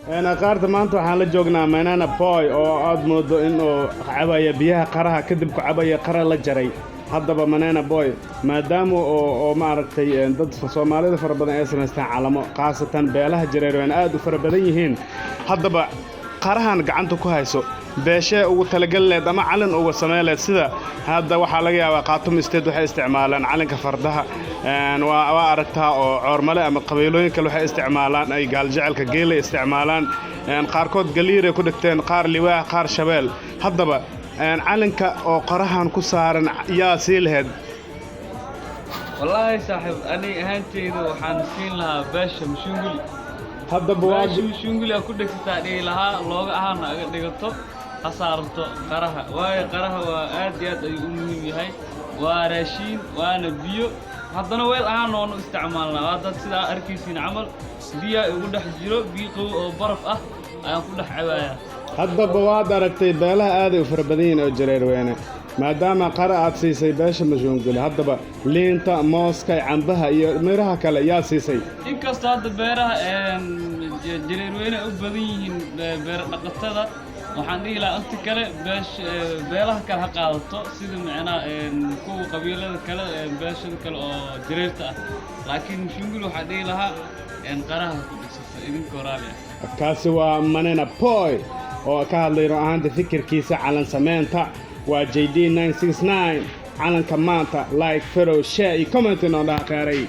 أنا قارت ما أنتو حال جوجنا منانا باي أو أدمود إنه عباية بيها قرها كذب عباية قرها لجري هذا بمنانا باي ما داموا أو ما عرفتي ضد الصومالية فربنا يسمع استعلام قاصة بيلها جرير وين آدو فربديهين هذا قرها قعنتو كهيسو beeshe ugu talagalay ama calan ugu sameeyay sida hadda waxa laga yaabaa qaatum isteed waxay isticmaalaan calanka fardaha waa aragtaa oo coormale ama qabiilooyin kale waxay isticmaalaan ay gaal jecelka geelay isticmaalaan qaarkood galiire ku dhigteen qaar liwaa qaar shabeel haddaba calanka oo qarahan ku saaran yaa siilheed wallahi saaxiib ani ahaantaydu waxaan siin lahaa beesha mushunguli haddaba waa mushunguli ku dhigtaa dhiilaha looga ahaan aga dhigato أصارته قرها واي قرها وآديات أيومي هاي وراشين وأنا بيو حضنا ويل أنا ونو استعمالنا هذا سلا أركيسين عمل بيا يقول حجرو بيقو برف أنا كل حوايا هذا بواد أركتي بلا آدي وفربدين أو جرير وينه ما دام قرأت سيسي باش مجنون قول هذا با لينتا موسكاي عندها ميرها كلا يا سيسي إن كاستاد بيرها جرير وينه أبدين بير نقطة waxaan dhihi lahaa inta kale beelaha kale ha qaadato sida macnaa kuwa qabiilada kale beeshada kale oo jireerta ah laakiin mushungul waxaan dhihi lahaa qaraha ku dhigsata idinkoo raali ah kaasi waa manena boy oo ka hadlay run ahaanta fikirkiisa calan sameynta waa JD 969 calanka maanta like follow share iyo comment inoo dhaha qaaray